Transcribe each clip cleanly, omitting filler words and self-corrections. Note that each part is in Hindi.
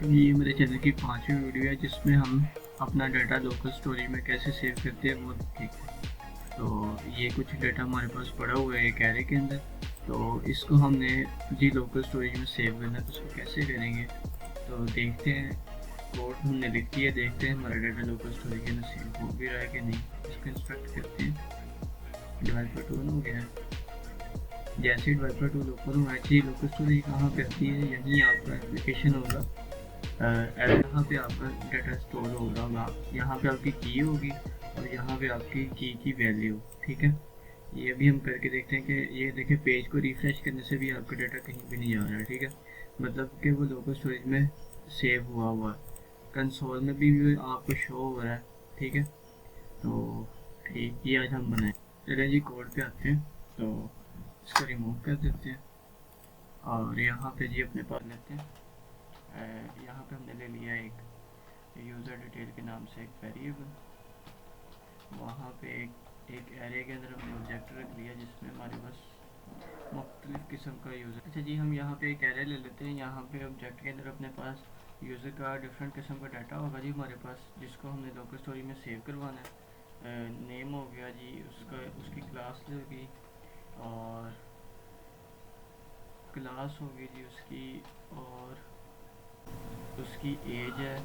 ये मेरे चैनल की 5वीं वीडियो है जिसमें हम अपना डाटा लोकल स्टोरेज में कैसे सेव करते हैं वो देखेंगे। तो ये कुछ डाटा हमारे पास पड़ा हुआ है एक एरे के अंदर। तो इसको हमने जी लोकल स्टोरेज में सेव करना है, तो उसको कैसे करेंगे तो देखते हैं। कोड हमने लिख दिया, देखते हैं हमारा डाटा लोकल स्टोरेज के अंदर सेव हो भी रहा है कि नहीं। इसको इंस्ट्रक्ट करते हैं। डिवाइस टूल हो गया है। जैसे ही डिवाइस टूल ओपन हुआ है, जी लोकल स्टोरेज कहाँ पे आती है, यहीं आपका एप्लीकेशन होगा। यहाँ पे आपका डाटा स्टोर होगा, यहाँ पे आपकी की होगी और यहाँ पे आपकी की वैल्यू। ठीक है, ये भी हम करके देखते हैं कि ये देखें, पेज को रिफ्रेश करने से भी आपका डाटा कहीं भी नहीं जा रहा है। ठीक है, मतलब कि वो लोकल स्टोरेज में सेव हुआ हुआ है। कंसोल में भी आपको शो हो रहा है। ठीक है, तो ठीक, ये आज हम बनाए। चलिए जी कोड पे आते हैं, तो इसको रिमूव कर देते हैं और यहाँ पे जी अपने पास लेते हैं। यहाँ पे हमने ले लिया एक यूज़र डिटेल के नाम से एक वेरिएबल। वहाँ पे एक एरे के अंदर हमने ऑब्जेक्ट रख लिया जिसमें हमारे पास मुख्तलिफ़ किस्म का यूज़र। अच्छा जी, हम यहाँ पे एक एरे ले लेते हैं। यहाँ पे ऑब्जेक्ट के अंदर अपने पास यूज़र का डिफरेंट किस्म का डाटा होगा जी हमारे पास, जिसको हमने लोकल स्टोरेज में सेव करवाना है। नेम हो गया जी उसका, उसकी क्लास होगी और क्लास होगी जी उसकी, और उसकी एज है।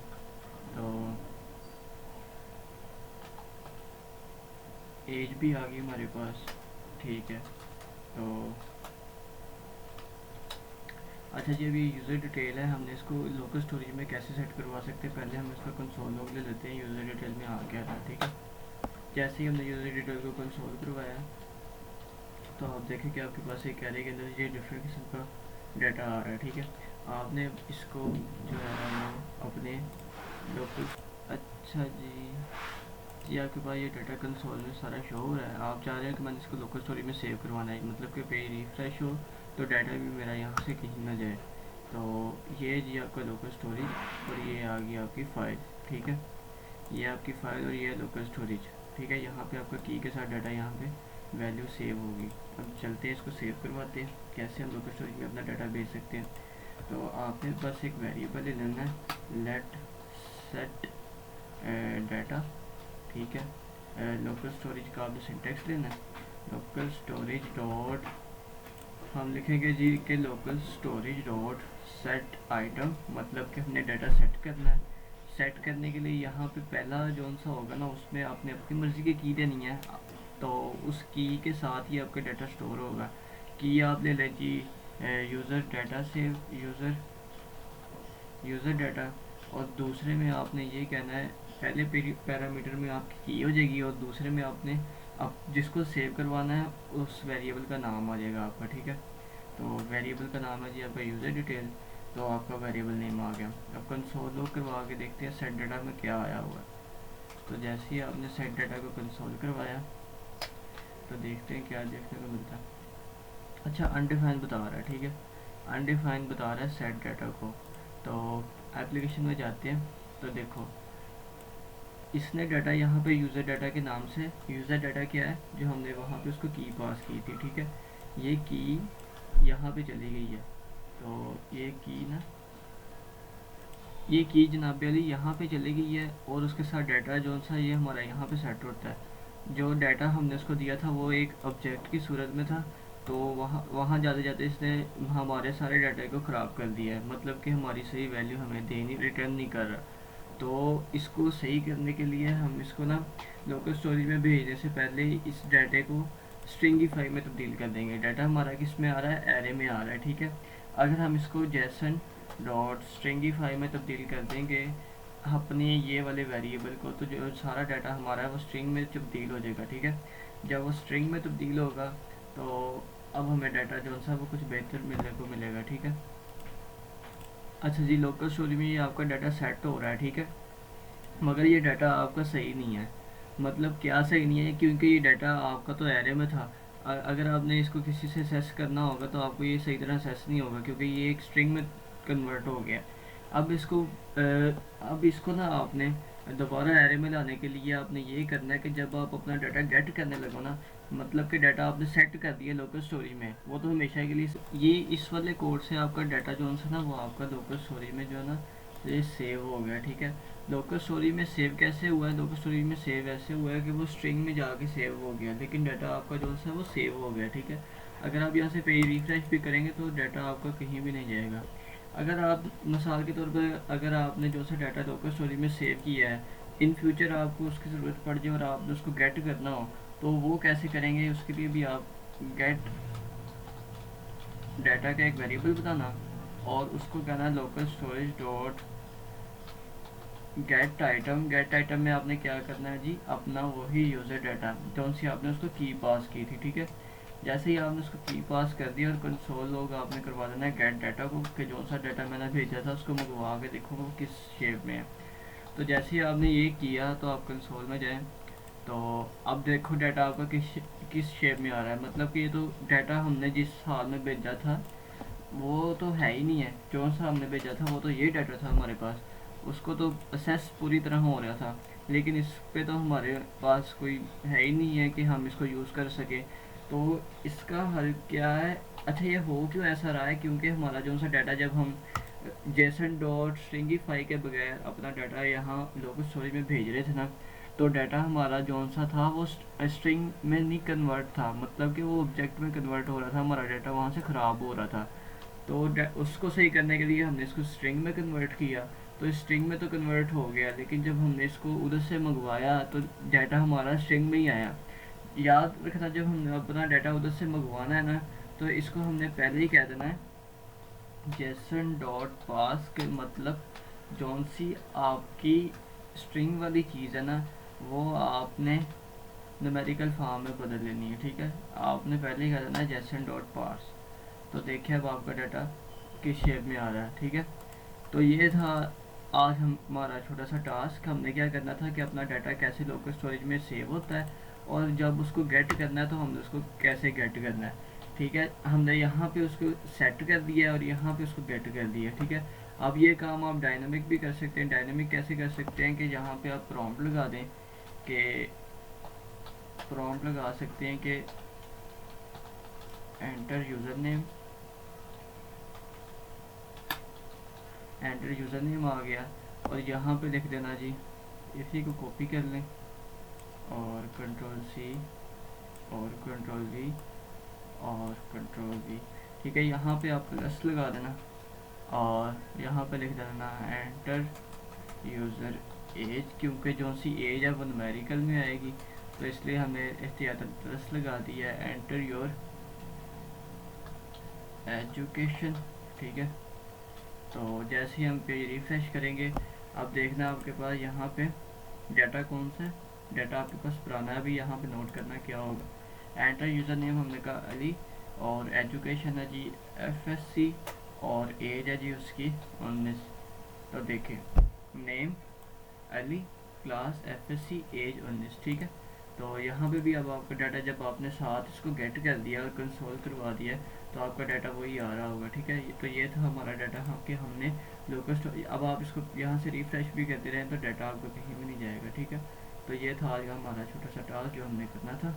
तो एज भी आ गई हमारे पास। ठीक है, तो अच्छा जी, अभी यूज़र डिटेल है, हमने इसको लोकल स्टोरेज में कैसे सेट करवा सकते हैं। पहले हम इसका कंसोल लॉग ले लेते हैं। यूज़र डिटेल में आ गया था। ठीक है, जैसे ही हमने यूज़र डिटेल को कंसोल करवाया तो आप देखें कि आपके पास एक एरे के अंदर ये डिफरेंट किस्म का डाटा आ रहा है। ठीक है, आपने इसको जो है अपने लोकल, अच्छा जी आपके पास ये डाटा कंसोल में सारा शो हो रहा है। आप चाह रहे हैं कि मैंने इसको लोकल स्टोरेज में सेव करवाना है, मतलब कि पेज रिफ्रेश हो तो डाटा भी मेरा यहाँ से कहीं ना जाए। तो ये जी आपका लोकल स्टोरेज और ये आ गई आपकी फ़ाइल। ठीक है, ये आपकी फ़ाइल और ये लोकल स्टोरेज। ठीक है, यहाँ पे आपका की के साथ डाटा यहाँ पे वैल्यू सेव होगी। अब चलते हैं इसको सेव करवाते हैं, कैसे हम लोकल स्टोरेज में अपना डाटा भेज सकते हैं। तो आपने बस एक वेरिएबल ले लेना है, लेट सेट डाटा। ठीक है, लोकल स्टोरेज का आपने सिंटेक्स लेना है। लोकल स्टोरेज डॉट, हम लिखेंगे जी के local storage dot set item, मतलब कि हमने डाटा सेट करना है। सेट करने के लिए यहाँ पे पहला जो सा होगा ना, उसमें आपने अपनी मर्ज़ी की की देनी है। तो उस की के साथ ही आपका डाटा स्टोर होगा। की आप ले लें जी यूज़र डाटा से यूज़र डाटा, और दूसरे में आपने ये कहना है, पहले पैरामीटर में आपकी की हो जाएगी और दूसरे में आपने अब जिसको सेव करवाना है उस वेरिएबल का नाम आ जाएगा आपका। ठीक है, तो वेरिएबल का नाम है जी आपका यूज़र डिटेल, तो आपका वेरिएबल नेम आ गया। अब कंसोल लॉग करवा के देखते हैं सेट डाटा में क्या आया हुआ है। तो जैसे ही आपने सेट डाटा को कंसोल करवाया तो देखते हैं क्या देखने को मिलता है। अच्छा, अनडिफाइंड बता रहा है। ठीक है, अनडिफाइंड बता रहा है सेट डाटा को। तो एप्लीकेशन में जाते हैं तो देखो, इसने डाटा यहाँ पे यूज़र डाटा के नाम से, यूज़र डाटा क्या है जो हमने वहाँ पे उसको की पास की थी। ठीक है, ये की यहाँ पे चली गई है। तो ये की ना, ये की जनाब अली यहाँ पे चली गई है और उसके साथ डाटा जो सा ये हमारा यहाँ पे सेट होता है। जो डाटा हमने उसको दिया था वो एक ऑब्जेक्ट की सूरत में था, तो वहाँ वहाँ जाते जाते इसने हमारे सारे डाटा को ख़राब कर दिया है, मतलब कि हमारी सही वैल्यू हमें दे नहीं, रिटर्न नहीं कर रहा। तो इसको सही करने के लिए हम इसको ना लोकल स्टोरेज में भेजने से पहले इस डाटे को स्ट्रिंगिफाई में तब्दील कर देंगे। डाटा हमारा किस में आ रहा है, एरे में आ रहा है। ठीक है, अगर हम इसको जैसन डॉट स्ट्रिंगिफाई में तब्दील कर देंगे अपने ये वाले वेरिएबल को, तो जो सारा डाटा हमारा है वो स्ट्रिंग में तब्दील हो जाएगा। ठीक है, जब वो स्ट्रिंग में तब्दील होगा तो अब हमें डाटा जो सा वो कुछ बेहतर मिलने को मिलेगा। ठीक है, अच्छा जी, लोकल स्टोरेज में ये आपका डाटा सेट हो रहा है। ठीक है, मगर ये डाटा आपका सही नहीं है। मतलब क्या सही नहीं है, क्योंकि ये डाटा आपका तो एरे में था। अगर आपने इसको किसी से सेस करना होगा तो आपको ये सही तरह सेस नहीं होगा, क्योंकि ये एक स्ट्रिंग में कन्वर्ट हो गया। अब इसको ना आपने दोबारा एरे में लाने के लिए आपने ये करना है कि जब आप अपना डाटा गेट करने लगो ना, मतलब कि डाटा आपने सेट कर दिया लोकल स्टोरेज में, वो तो हमेशा के लिए ये इस वाले कोड से आपका डाटा जो है ना वो आपका लोकल स्टोरेज में जो है ना तो ये सेव हो गया, ठीक है। लोकल स्टोरेज में सेव कैसे हुआ है? लोकल स्टोरेज में सेव ऐसे हुआ है कि वो स्ट्रिंग में जाके सेव हो गया, लेकिन डाटा आपका जो है वो सेव हो गया, ठीक है। अगर आप यहाँ से पेज रिफ्रेश भी करेंगे तो डाटा आपका कहीं भी नहीं जाएगा। अगर आप मिसाल के तौर पर अगर आपने जो सा डाटा लोकल स्टोरेज में सेव किया है, इन फ्यूचर आपको उसकी ज़रूरत पड़ जाए और आपने उसको गेट करना हो, तो वो कैसे करेंगे? उसके लिए भी आप गेट डाटा का एक वेरिएबल बताना और उसको कहना local storage dot gate item में आपने क्या करना है जी, अपना वही यूज़र डाटा जौन सी आपने उसको की पास की थी, ठीक है। जैसे ही आपने उसको की पास कर दिया और कंसोल लोग आपने करवा देना है गेट डाटा को कि जो सा डाटा मैंने भेजा था उसको मंगवा के देखो वो किस शेप में है। तो जैसे ही आपने ये किया तो आप कंसोल में जाएं, तो अब देखो डाटा आपका किस शेप में आ रहा है। मतलब कि ये तो डाटा हमने जिस हाल में भेजा था वो तो है ही नहीं है, जो सा हमने भेजा था वो तो ये डाटा था हमारे पास, उसको तो असेस पूरी तरह हो रहा था, लेकिन इस पे तो हमारे पास कोई है ही नहीं है कि हम इसको यूज़ कर सके। तो इसका हल क्या है? अच्छा, ये हो क्यों ऐसा रहा है? क्योंकि हमारा जो सा डाटा जब हम जेसन डॉट स्ट्रिंगीफाई के बगैर अपना डाटा यहाँ लोकल स्टोरेज में भेज रहे थे ना, तो डाटा हमारा जौन सा था वो स्ट्रिंग में नहीं कन्वर्ट था, मतलब कि वो ऑब्जेक्ट में कन्वर्ट हो रहा था, हमारा डाटा वहाँ से ख़राब हो रहा था। तो उसको सही करने के लिए हमने इसको स्ट्रिंग में कन्वर्ट किया, तो स्ट्रिंग में तो कन्वर्ट हो गया, लेकिन जब हमने इसको उधर से मंगवाया तो डाटा हमारा स्ट्रिंग में ही आया। याद रखना, जब हमने अपना डाटा उधर से मंगवाना है ना, तो इसको हमने पहले ही कह देना है जेसन डॉट पास के मतलब जौन सी आपकी स्ट्रिंग वाली चीज़ है ना वो आपने न्यूमेरिकल फॉर्म में बदल लेनी है, ठीक है। आपने पहले ही कह देना है जेसन डॉट पास। तो देखिए अब आपका डाटा किस शेप में आ रहा है, ठीक है। तो ये था आज हमारा छोटा सा टास्क। हमने क्या करना था कि अपना डाटा कैसे लोकल स्टोरेज में सेव होता है और जब उसको गेट करना है तो हमने उसको कैसे गेट करना है, ठीक है। हमने यहाँ पे उसको सेट कर दिया और यहाँ पे उसको गेट कर दिया, ठीक है। अब ये काम आप डायनामिक भी कर सकते हैं। डायनामिक कैसे कर सकते हैं कि यहाँ पे आप प्रॉम्प्ट लगा दें, कि प्रॉम्प्ट लगा सकते हैं कि enter user name, enter user name आ गया और यहाँ पे लिख देना जी, इसी को कॉपी कर लें और कंट्रोल सी और कंट्रोल वी और कंट्रोल वी, ठीक है। यहाँ पे आप प्लस लगा देना और यहाँ पे लिख देना एंटर यूज़र एज, क्योंकि जो सी एज है वो न्यूमेरिकल में आएगी, तो इसलिए हमने एहतियातन प्लस लगा दिया है। एंटर योर एजुकेशन, ठीक है। तो जैसे ही हम पेज रिफ्रेश करेंगे, अब देखना आपके पास यहाँ पे डाटा कौन सा है। डाटा आपके पास पुराना है, अभी यहाँ पे नोट करना क्या होगा। एंटर यूज़र नेम हमने कहा अली और एजुकेशन है जी FSC और एज है जी उसकी 19। तो देखिए name Ali, class FSC, age 19, ठीक है। तो यहाँ पे भी अब आपका डाटा जब आपने साथ इसको गेट कर दिया और कंसोल करवा दिया तो आपका डाटा वही आ रहा होगा, ठीक है। तो ये था हमारा डाटा कि हमने लोकल स्टोरेज, अब आप इसको यहाँ से रिफ्रेश भी करते रहें तो डाटा आपको कहीं भी नहीं जाएगा, ठीक है। तो ये था आज का हमारा छोटा सा टास्क जो हमने करना था।